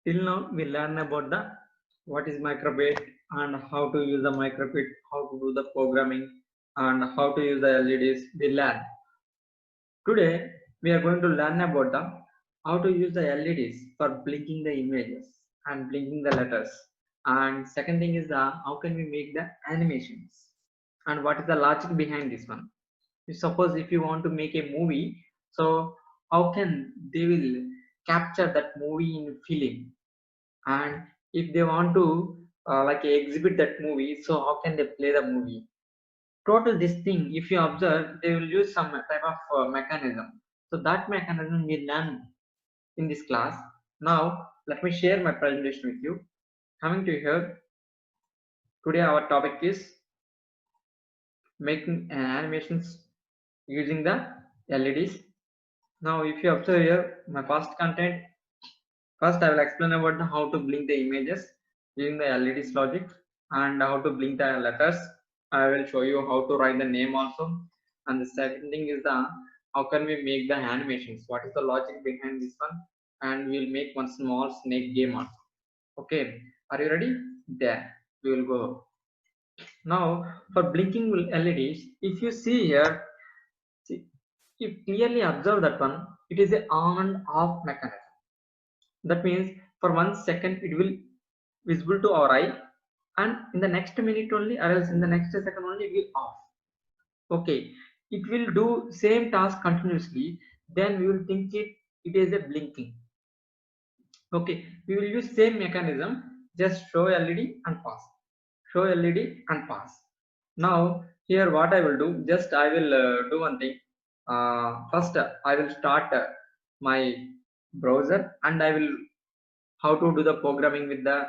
Till now, we learn about the what is microbit and how to use the microbit, how to do the programming, and how to use the LEDs. We learn. Today, we are going to learn about the how to use the LEDs for blinking the images and blinking the letters. And second thing is the how can we make the animations and what is the logic behind this one. Suppose if you want to make a movie, so how can they will capture that movie in film, and if they want to like exhibit that movie, so how can they play the movie total this thing. If you observe, they will use some type of mechanism, so that mechanism we learn in this class. Now let me share my presentation with you. Coming to here, today our topic is making animations using the LEDs. Now if you observe here my past content, first I will explain about how to blink the images using the LEDs logic and how to blink the letters. I will show you how to write the name also. And the second thing is the how can we make the animations? What is the logic behind this one? And we will make one small snake game also. Okay, are you ready? There, we will go. Now for blinking LEDs, if you see here, see, you clearly observe that one. It is a on and off mechanism. That means for 1 second it will visible to our eye, and in the next minute only or else in the next second only it will off. Okay, it will do same task continuously, then we will think it is a blinking. Okay, we will use same mechanism, just show LED and pass, show LED and pass. Now here what I will do, just I will do one thing. First I will start my browser and I will how to do the programming with the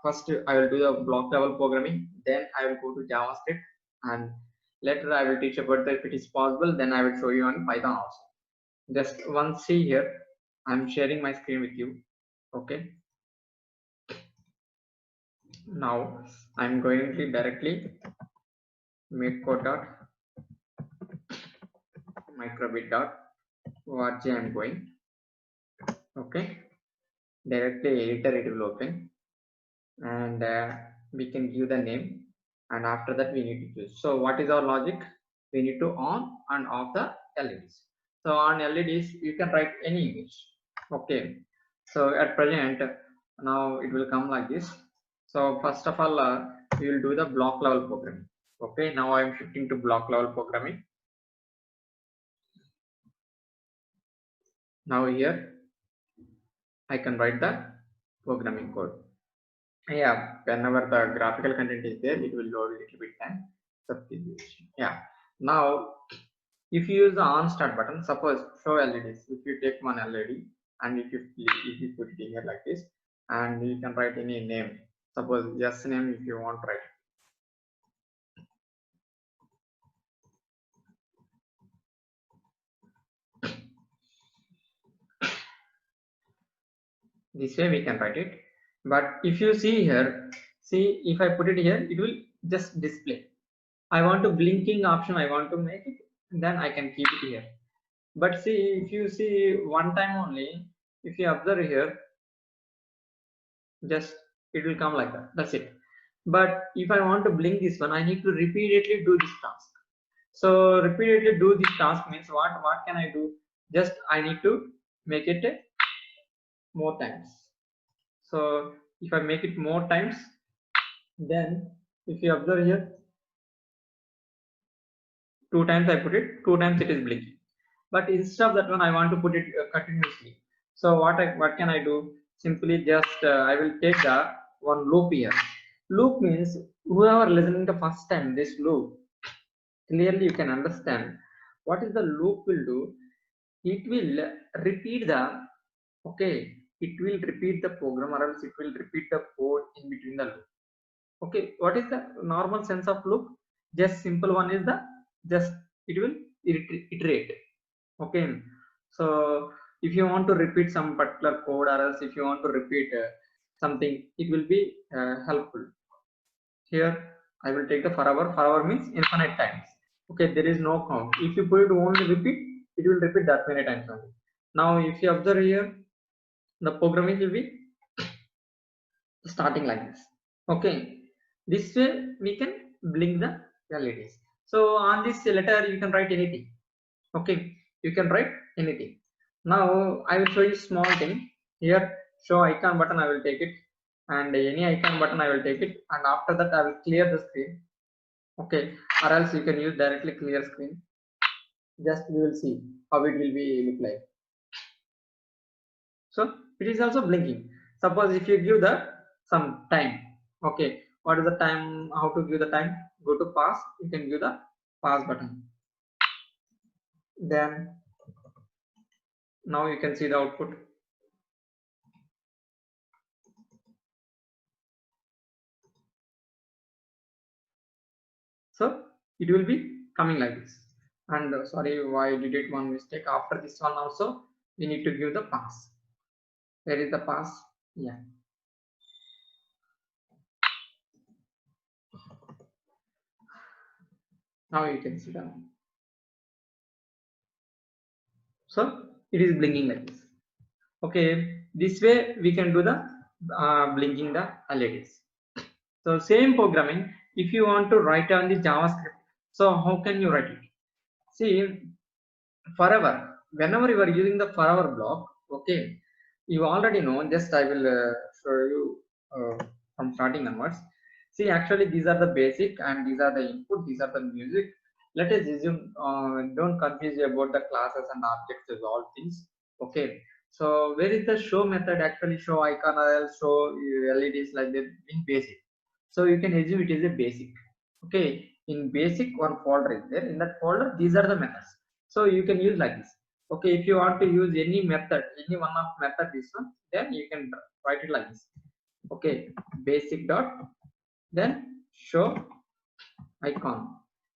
first I will do the block level programming, then I will go to JavaScript, and later I will teach about that. If it is possible, then I will show you on Python also. Just once see here, I'm sharing my screen with you. Okay, now I'm going to directly make code dot microbit.org. I'm going. Okay, directly editor it will open, and we can give the name, and after that we need to choose. So what is our logic? We need to on and off the LEDs. So on LEDs you can write any image. Okay, so at present now it will come like this. So first of all we will do the block level programming. Okay, now I am shifting to block level programming. Now here I can write the programming code. Yeah, whenever the graphical content is there, it will load a little bit time. Substitution. Yeah. Now, if you use the on start button, suppose show LEDs. If you take one LED and if you put it in here like this, and you can write any name. Suppose yes name if you want to write. This way we can write it. But if you see here, see if I put it here, it will just display. I want to blinking option, I want to make it, then I can keep it here. But see, if you see one time only, if you observe here, just it will come like that. That's it. But if I want to blink this one, I need to repeatedly do this task. So repeatedly do this task means what? What can I do? Just I need to make it more times. So if I make it more times, then if you observe here, 2 times I put it, 2 times it is blinking. But instead of that one, I want to put it continuously. So what can I do? Simply just I will take the one loop here. Loop means whoever listening the first time this loop, clearly you can understand what is the loop will do. It will repeat the it will repeat the program, or else it will repeat the code in between the loop. Okay, what is the normal sense of loop? Just simple one is the just it will iterate. Okay, so if you want to repeat some particular code, or else if you want to repeat something, it will be helpful. Here I will take the forever. Forever means infinite times. Okay, there is no count. If you put it only repeat, it will repeat that many times only. Now if you observe here, the programming will be starting like this. Okay, this way we can blink the LEDs. So on this letter you can write anything. Okay, you can write anything. Now I will show you small thing here. Show icon button, I will take it, and any icon button I will take it, and after that I will clear the screen. Okay, or else you can use directly clear screen. Just we will see how it will be look like. So it is also blinking. Suppose if you give the some time. Okay, what is the time? How to give the time? Go to pass, you can give the pass button. Then now you can see the output. So it will be coming like this. And sorry, why did it one mistake? After this one also we need to give the pass. Where is the pass? Yeah, now you can see that. So it is blinking like this. Okay, this way we can do the blinking the LEDs. So same programming, if you want to write on the JavaScript, so how can you write it? See, forever, whenever you are using the forever block, okay, you already know. Just I will show you from starting onwards. See, actually these are the basic and these are the input, these are the music. Let us assume, don't confuse you about the classes and objects is all things. Okay, so where is the show method? Actually show icon or else show LEDs like that in basic. So you can assume it is a basic. Okay, in basic one folder is there. In that folder these are the methods. So you can use like this. Okay, if you want to use any method, any one of method this one, then you can write it like this. Okay, basic dot, then show icon.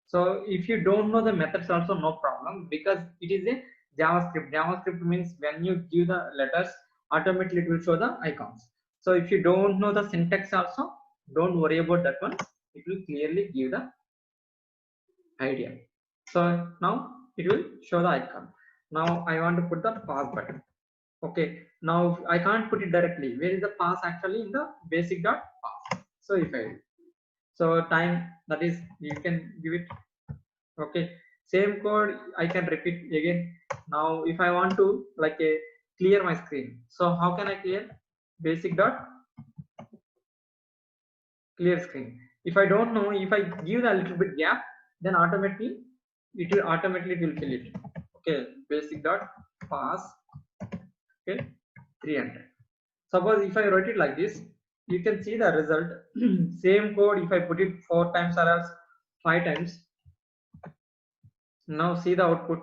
So if you don't know the methods also, no problem, because it is a JavaScript means when you give the letters, automatically it will show the icons. So if you don't know the syntax also, don't worry about that one. It will clearly give the idea. So now it will show the icon. Now I want to put the pass button. Okay, now I can't put it directly. Where is the pass? Actually in the basic dot pass. So if I, so time, that is you can give it. Okay, same code I can repeat again. Now if I want to like a clear my screen, so how can I clear? Basic dot clear screen. If I don't know, if I give a little bit gap, then automatically it will fill it. Okay, basic dot pass. Okay, 300. Suppose if I write it like this, you can see the result. Same code if I put it 4 times or else 5 times. Now see the output.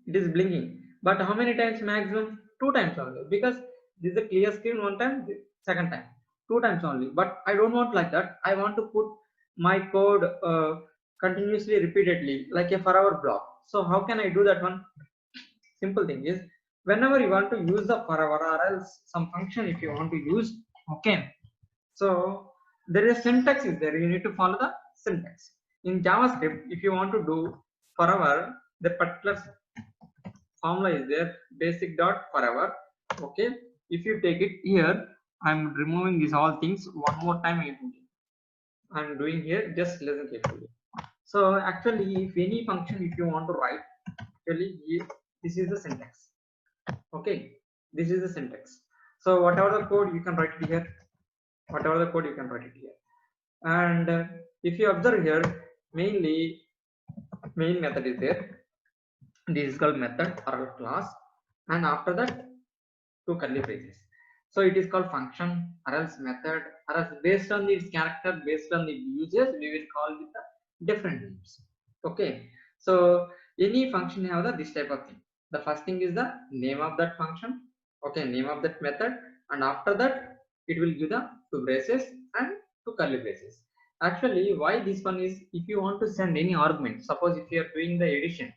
It is blinking, but how many times maximum? 2 times only, because this is a clear screen one time, second time 2 times only. But I don't want like that. I want to put my code continuously repeatedly like a forever block. So how can I do that one? Simple thing is, whenever you want to use the forever or else some function, if you want to use, okay, so there is a syntax is there, you need to follow the syntax. In JavaScript, if you want to do forever, the particular formula is there, basic dot forever. Okay, if you take it here, I'm removing these all things one more time. I'm doing here, just listen carefully. So actually if any function if you want to write, actually this is the syntax. Okay, this is the syntax. So whatever the code you can write it here, whatever the code you can write it here. And if you observe here, mainly main method is there. This is called method or class, and after that 2 curly braces. So it is called function or else method, or else based on its character, based on the uses, we will call it the different names. Okay, so any function have the this type of thing. The first thing is the name of that function. Okay, name of that method, and after that it will give the 2 braces and 2 curly braces. Actually why this one is, if you want to send any argument, suppose if you are doing the addition,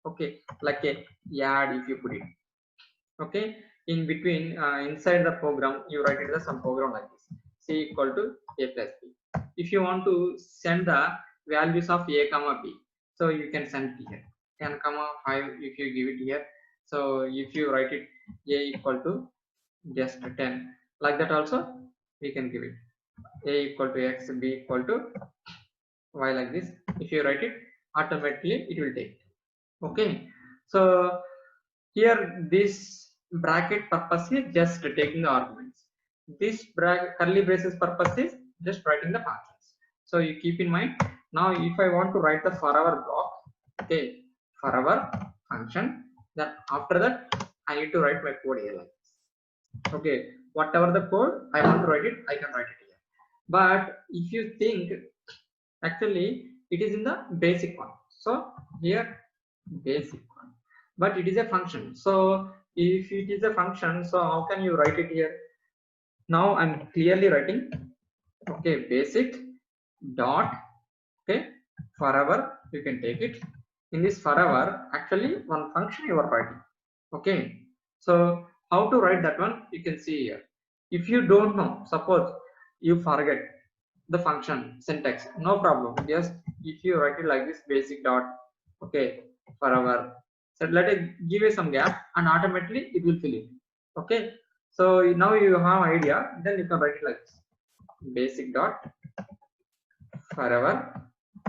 okay, like a add, if you put it, okay, in between inside the program you write it as some program like this, c equal to a plus b. If you want to send the values of a comma b, so you can send here 10 comma 5, if you give it here. So if you write it a equal to just 10, like that also we can give it a equal to x, b equal to y, like this. If you write it, automatically it will take. Okay, so here this bracket purpose is just taking the arguments. This curly braces purpose is just writing the functions. So you keep in mind. Now if I want to write the forever block, okay, forever function, then after that I need to write my code here like this. Okay, whatever the code I want to write it, I can write it here. But if you think, actually it is in the basic one. So here basic one, but it is a function. So if it is a function, so how can you write it here? Now I'm clearly writing, okay, basic dot, okay, forever. You can take it. In this forever, actually one function you are writing. Okay, so how to write that one you can see here. If you don't know, suppose you forget the function syntax, no problem, just if you write it like this, basic dot, okay, forever. So let it give you some gap and automatically it will fill in. Okay, so now you have idea, then you can write it like this, basic dot forever,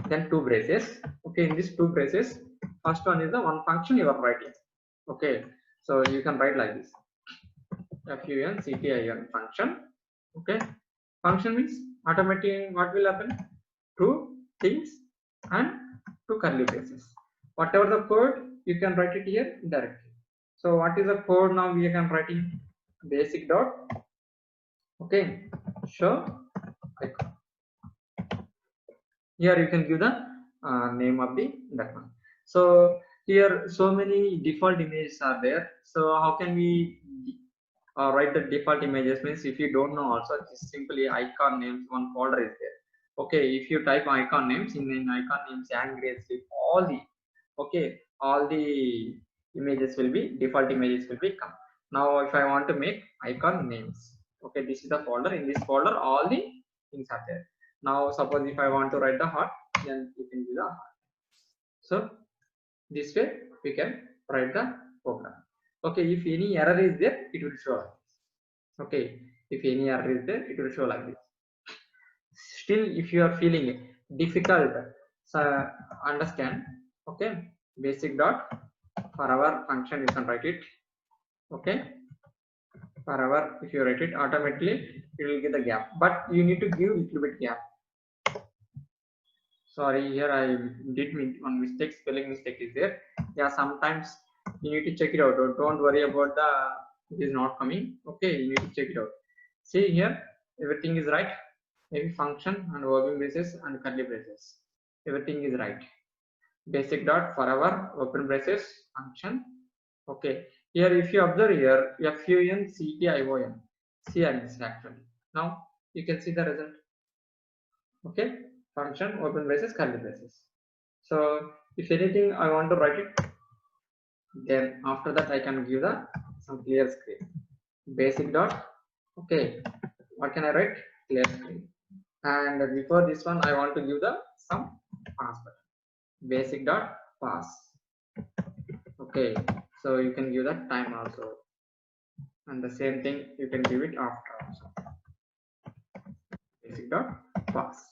then two braces. Okay, in these two braces, first one is the one function you are writing. Okay, so you can write like this, functin function. Okay, function means automatically what will happen, two things and two curly braces. Whatever the code you can write it here directly. So what is the code now we can writing, basic dot, okay, show icon. Here you can give the name of the that one. So here so many default images are there. So how can we write the default images? Means if you don't know also, just simply icon names, one folder is there. Okay, if you type icon names, in icon names Angry Sleep, all the, okay, all the images will be, default images will be come. Now if I want to make icon names, okay, this is the folder. In this folder all the things are there. Now suppose if I want to write the heart, then you can do the heart. So this way we can write the program. Okay, if any error is there, it will show like this. Okay, if any error is there, it will show like this. Still if you are feeling difficult, so understand, okay, basic dot forever function, you can write it. Okay, forever, if you write it, automatically it will get the gap, but you need to give little bit gap. Sorry, here I did one mistake, spelling mistake is there. Yeah, sometimes you need to check it out. Don't worry about the it is not coming. Okay, you need to check it out. See here, everything is right. Maybe function and working braces and curly braces, everything is right. Basic dot forever open braces function. Okay, here if you observe here, function CRS actually. Now you can see the result. Okay, function open braces curly braces. So if anything I want to write it, then after that I can give the some clear screen, basic dot, okay, what can I write, clear screen. And before this one I want to give the some pass button, basic dot pass. Okay, so you can give that time also, and the same thing you can give it after also, basic dot pass.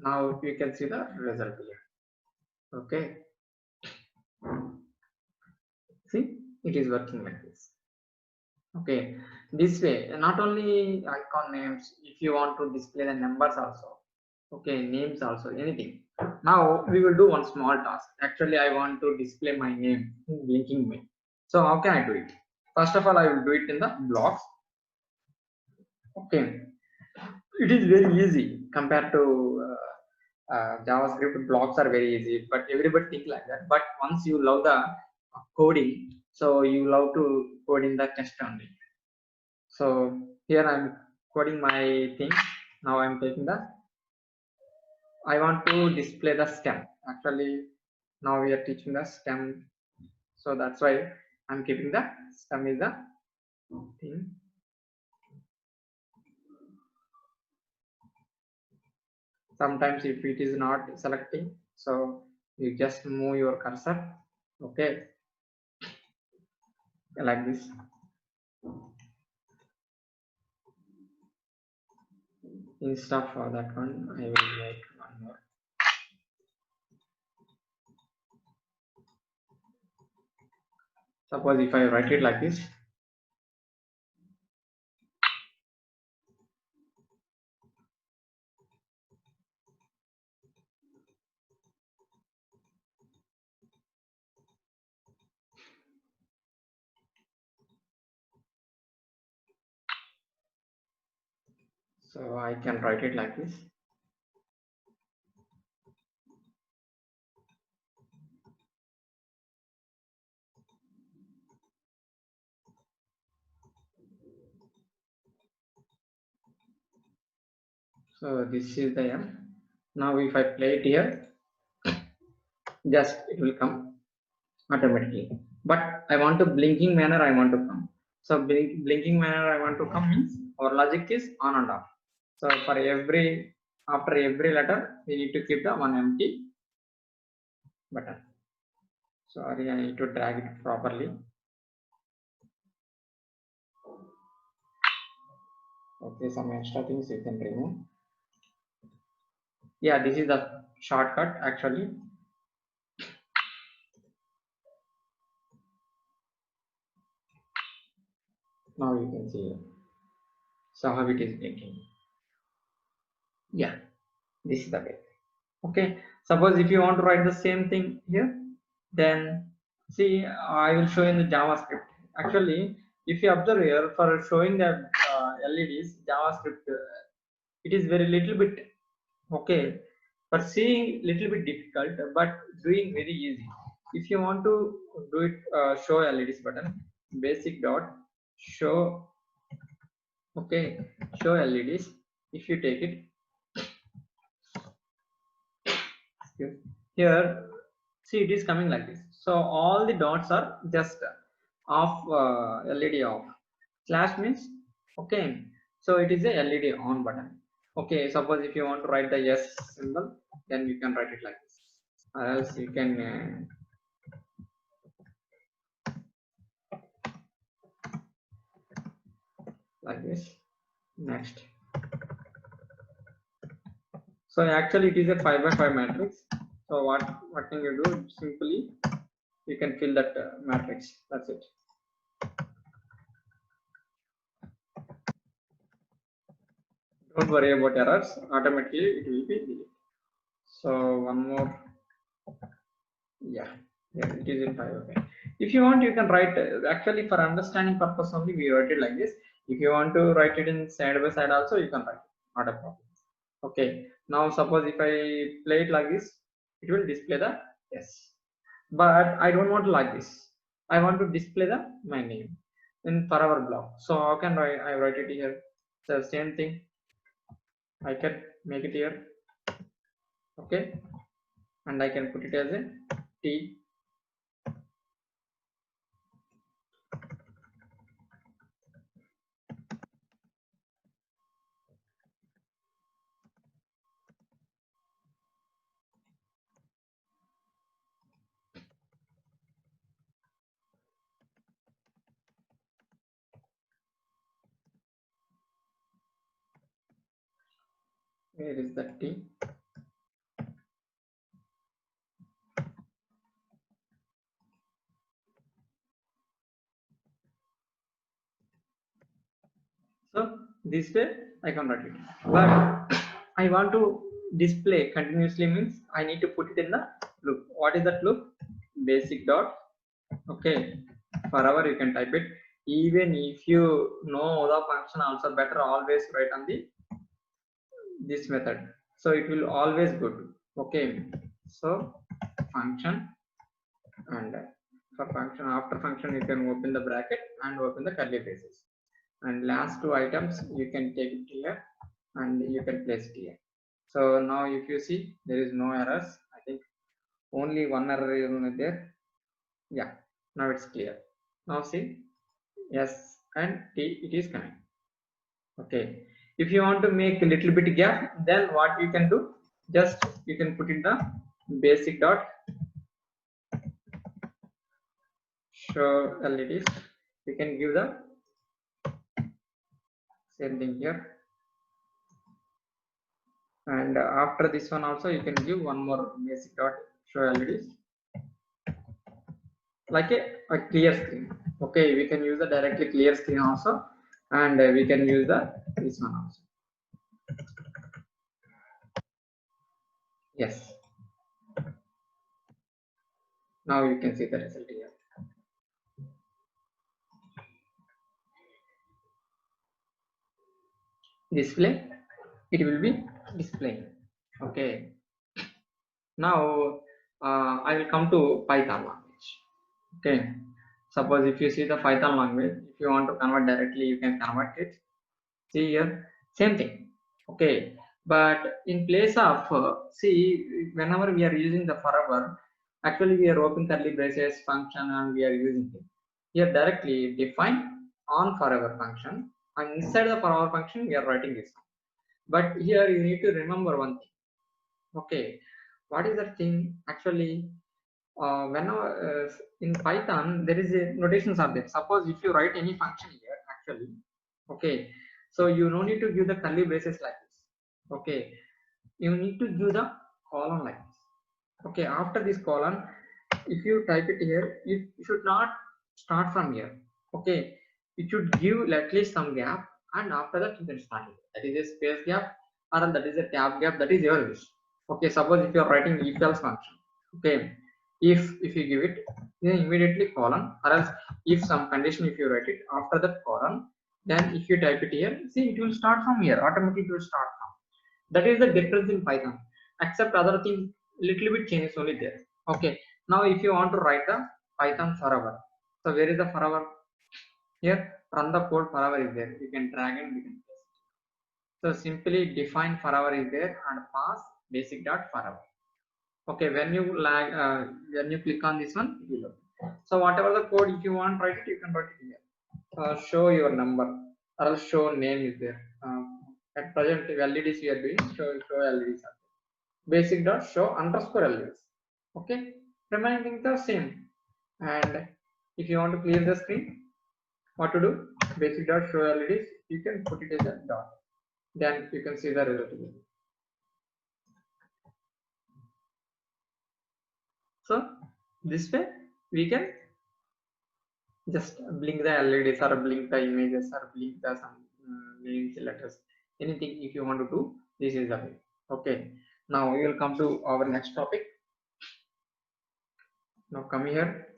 Now you can see the result here. Okay, see, it is working like this. Okay, this way, not only icon names, if you want to display the numbers also, okay, names also, anything. Now we will do one small task. Actually I want to display my name in blinking way. So how can I do it? First of all I will do it in the blocks. Okay, it is very easy compared to JavaScript. Blocks are very easy, but everybody think like that. But once you love the coding, so you love to code in the test only. So here I'm coding my thing. Now I'm taking the, I want to display the stem. Actually now we are teaching the stem, so that's why I'm keeping the stem is the thing. Sometimes if it is not selecting, so you just move your cursor, okay, like this. Instead of that one, I will make one more. Suppose if I write it like this, so I can write it like this. So this is the M. Now if I play it here, just it will come automatically. But I want to blinking manner I want to come. So blinking manner I want to come means our logic is on and off. So for every after every letter we need to keep the one empty button. Sorry, I need to drag it properly. Okay, some extra things you can remove. Yeah, this is the shortcut actually. Now you can see it. So how it is blinking. Yeah, this is the way. Okay, suppose if you want to write the same thing here, then see I will show in the JavaScript. Actually, if you observe here for showing the LEDs JavaScript, it is very little bit okay. For seeing little bit difficult, but doing very easy. If you want to do it, show LEDs button, basic dot show. Okay, show LEDs. If you take it here, see it is coming like this. So all the dots are just off, LED off. Slash means okay. So it is a LED on button. Okay, suppose if you want to write the yes symbol, then you can write it like this. Or else you can like this. Next. So actually it is a 5 by 5 matrix. So what can you do? Simply you can fill that matrix. That's it. Don't worry about errors. Automatically it will be deleted. So one more. Yeah, it is in 5. Okay. If you want, you can write. Actually, for understanding purpose only, we write it like this. If you want to write it in side by side, also you can write it. Not a problem. Okay. Now suppose if I play it like this, it will display the yes. But I don't want like this. I want to display the my name in forever block. So how can I write it here? The same thing. I can make it here. Okay, and I can put it as a T. Where is the T? So this way I can write it. But I want to display continuously means I need to put it in the loop. What is that loop? Basic dot. Okay. Forever you can type it. Even if you know the function, also better always write on the this method. So it will always good. Okay. So function, and for function, after function you can open the bracket and open the curly braces. And last two items you can take it here and you can place it here. So now if you see there is no errors. I think only one error is there. Yeah, now it's clear. Now see yes and T it is coming. Okay, if you want to make a little bit gap, then what you can do, just you can put in the basic dot show LEDs. You can give the same thing here. And after this one also you can give one more basic dot show LEDs like a clear screen. Okay, we can use the directly clear screen also, and we can use the this one also. Yes, now you can see the result here. Display, it will be displaying. Okay, now I will come to Python language. Okay, suppose if you see the Python language, if you want to convert directly, you can convert it. See here, same thing. Okay, but in place of see, whenever we are using the forever, actually we are opening curly braces function and we are using it. Here directly define on forever function, and inside the forever function we are writing this one. But here you need to remember one thing. Okay, what is the thing actually? Whenever in Python there is a notations are there. Suppose if you write any function here, actually, okay, so you no need to give the curly braces like this. Okay, you need to give the colon like this. Okay, after this colon, if you type it here, you should not start from here. Okay, it should give at least some gap, and after that you can start it. That is a space gap, or that is a tab gap. That is your wish. Okay, suppose if you are writing if else function. Okay, if you give it, then immediately colon, or else if some condition if you write it after that colon, then if you type it here, see it will start from here. Automatically it will start from. That is the difference in Python. Except other things, little bit changes only there. Okay. Now if you want to write the Python forever, so where is the forever? Here, run the code forever is there. You can drag and you can paste. So simply define forever is there and pass basic dot forever. Okay, when you click on this one, it will open. So whatever the code, if you want write it, you can write it here. Show your number or else show name is there. At present LEDs we are doing, show LEDs. Basic dot show underscore LEDs. Okay, remaining things are same. And if you want to clear the screen, what to do? Basic dot show LEDs, you can put it as a dot, then you can see the result again. So this way we can just blink the LEDs or blink the images or blink the some names, letters, anything if you want to do, this is the way. Okay, now we will come to our next topic. Now come here,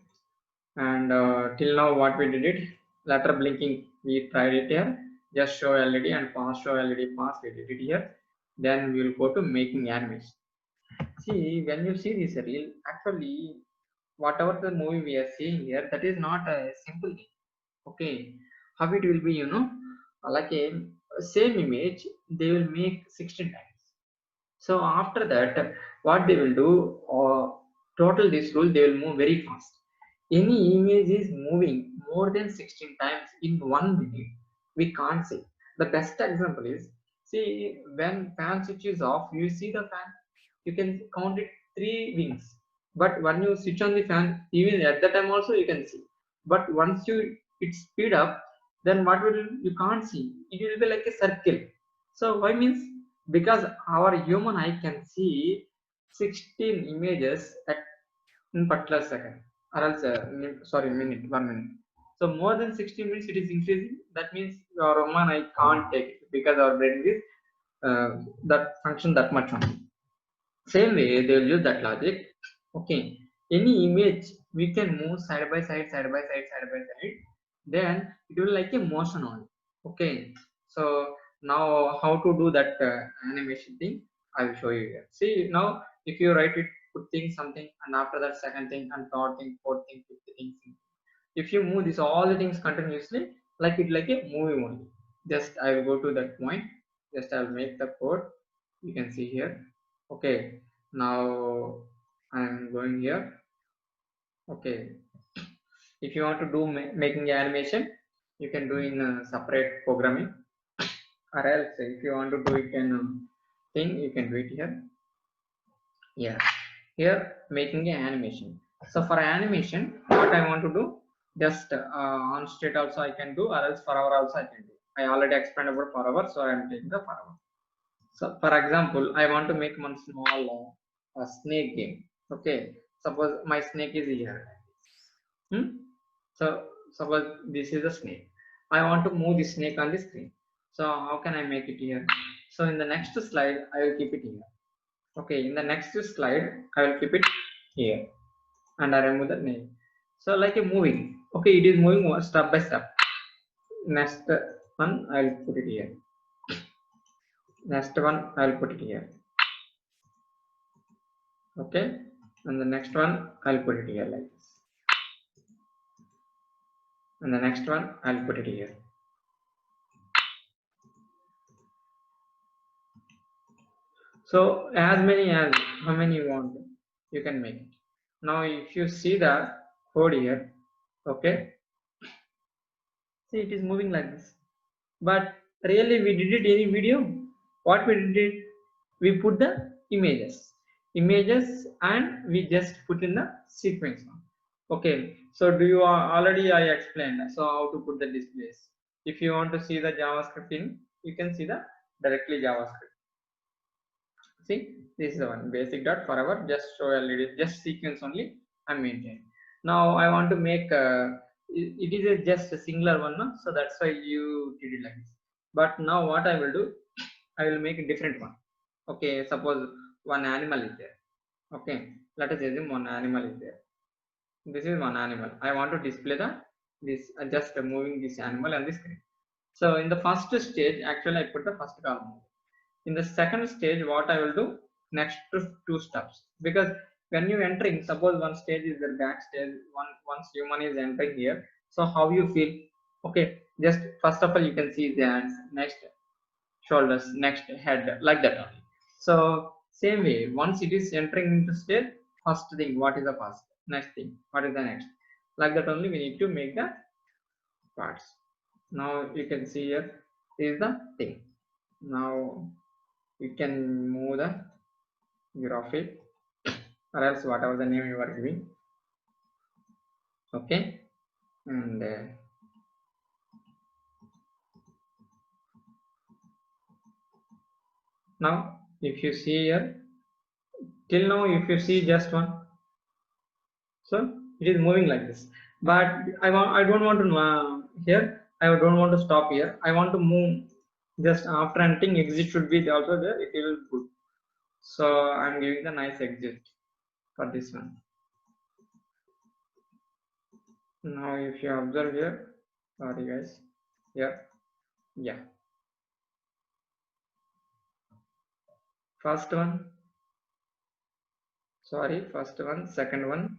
and till now what we did it, letter blinking we tried it here, just show LED and pass show LED pass, we did it here. Then we will go to making animation. See, when you see this reel, actually whatever the movie we are seeing here, that is not a simple thing. Okay, how it will be, like a same image they will make 16 times. So after that, what they will do, total this rule, they will move very fast. Any image is moving more than 16 times in 1 minute, we can't say. The best example is, see, when fan switch is off, you see the fan, you can count it 3 wings. But when you switch on the fan, even at the time also you can see. But once it speed up, then what will you can't see? It will be like a circle. So why means, because our human eye can see 16 images at in particular second, or else sorry, minute, 1 minute. So more than 16 minutes it is increasing. That means our human eye can't take it because our brain is that function that much only. Same way they will use that logic. Okay, any image we can move side by side, side by side, side by side. Then it will like a motion only. Okay, so now how to do that animation thing, I will show you here. See, now if you write it, put thing something, and after that second thing and third thing, fourth thing, fifth thing. If you move this all the things continuously, like it like a movie only. Just I will go to that point. Just I will make the code. You can see here. Okay, now I am going here. Okay, if you want to do making animation, you can do in separate programming, or else if you want to do it in thing, you can do it here. Yeah, here making an animation. So for animation, what I want to do, just on state also I can do, or else forever also I can do. I already explained about forever, so I am taking the forever. So for example, I want to make one small snake game. Okay, suppose my snake is here. Hmm? So suppose this is a snake. I want to move the snake on the screen. So how can I make it here? So in the next slide I will keep it here. Okay, in the next slide I will keep it here, and I remove the name. So like a moving. Okay, it is moving step by step. Next one I will put it here. Next one I will put it here. Okay, and the next one I'll put it here like this, and the next one I'll put it here. So as many as how many you want, you can make it. Now if you see the code here, okay, see it is moving like this, but really we did it any video. What we did, we put the images and we just put in the sequence one. Okay, so do you already I explained so how to put the displays. If you want to see the JavaScript in, you can see the directly JavaScript. See, this is the one basic dot forever, just show LED, just sequence only I'm maintaining. Now I want to make it is a just a singular one, no? So that's why you did it like this. But now what I will do, I will make a different one. Okay, suppose one animal is there. Okay, let us assume one animal is there. This is one animal. I want to display the this just moving this animal on the screen. So in the first stage, actually I put the first column. In the second stage, what I will do, next two steps, because when you entering, suppose one stage is the back stage, once human is entering here, so how you feel? Okay, just first of all you can see the hands, next shoulders, next head, like that only. So same way, once it is entering into state, first thing what is the first, next thing what is the next, like that only we need to make the parts. Now you can see here is the thing. Now you can move the graphic or else whatever the name you are giving. Okay, and now if you see here, till now if you see just one, so it is moving like this. But I don't want to here, I don't want to stop here, I want to move. Just after entering, exit should be also there, it will good. So I'm giving the nice exit for this one. Now if you observe here, sorry guys, here, yeah, first one, sorry, first one, second one,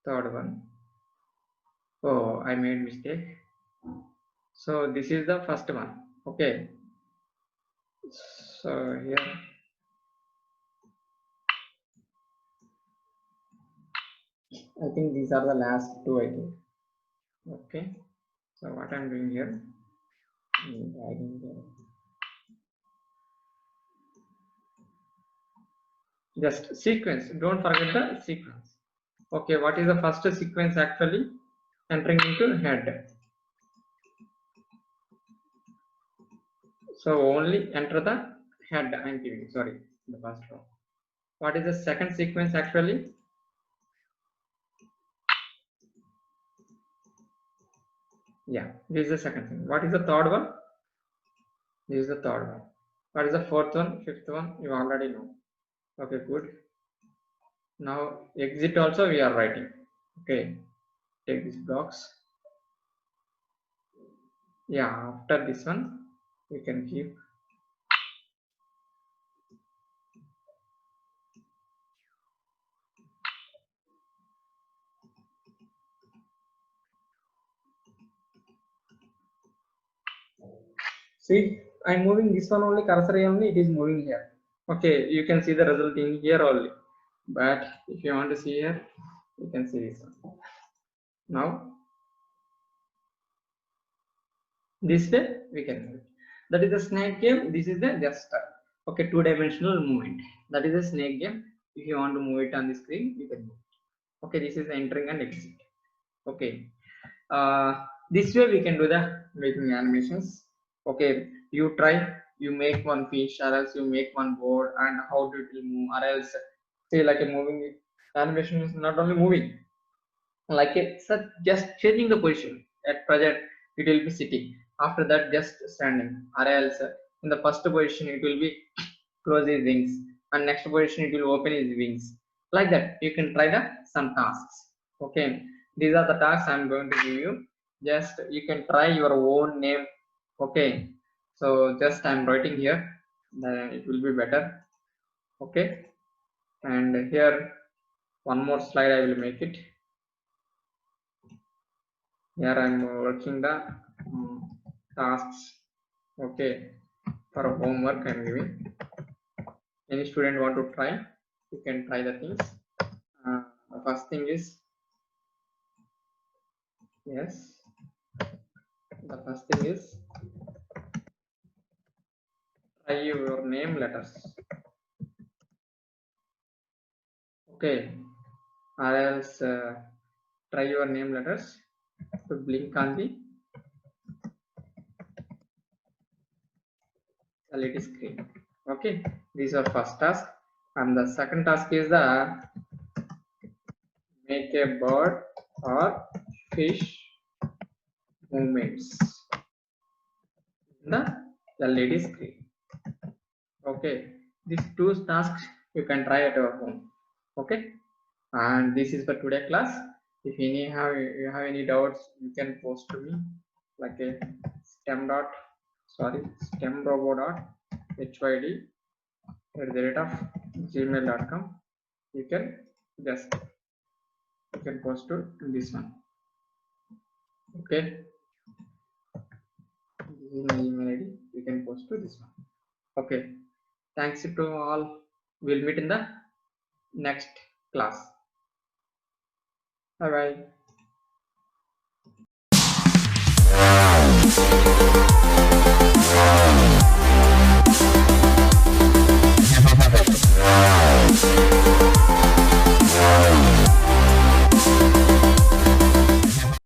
third one. Oh, I made mistake. So this is the first one. Okay, so here I think these are the last two, I think. Okay, so what I'm doing here, just sequence, don't forget the sequence. Okay, what is the first sequence actually? Entering into head. So only enter the head I'm giving, sorry, the first one. What is the second sequence actually? Yeah, this is the second thing. What is the third one? This is the third one. What is the fourth one, fifth one? You already know. Okay, good. Now exit also we are writing. Okay, take this blocks. Yeah, after this one you can keep. See, I'm moving this one only, cursor only, it is moving here. Okay, you can see the result in here only. But if you want to see here, you can see this one. Now this way we can move it. That is the snake game. This is the just okay, two-dimensional movement. That is a snake game. If you want to move it on the screen, you can move it. Okay, this is entering and exit. Okay, this way we can do the making animations. Okay, you try, you make one fish, or else you make one board, and how it will move, or else say like a moving animation is not only moving, like it's just changing the position. At present, it will be sitting. After that, just standing, or else in the first position it will be close his wings, and next position it will open his wings. Like that, you can try the some tasks. Okay, these are the tasks I'm going to give you. Just you can try your own name. Okay, so just I'm writing here, then it will be better. Okay, and here one more slide I will make it. Here I'm working the tasks. Okay, for homework I'm giving. Any student want to try, you can try the things. The first thing is, yes, the first thing is try your name letters. Okay, or else try your name letters to blink on the LED screen. Okay, these are first task, and the second task is the make a bird or fish movements in the LED screen. Okay, these two tasks you can try at your home. Okay, and this is for today class. If you have any doubts, you can post to me, like a stemrobo.hyd@gmail.com. You can post to this one. Okay, this is my email ID. You can post to this one. Okay, thanks to all. We'll meet in the next class. Bye bye.